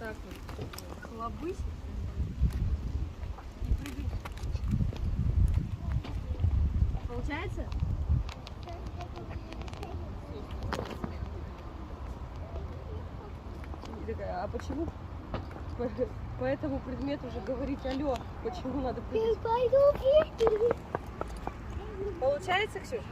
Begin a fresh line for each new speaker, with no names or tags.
так вот хлобысить и прыгать. Получается?
Такая, а почему по этому предмету уже говорить алло? Почему надо прыгать? Получается, Ксюш?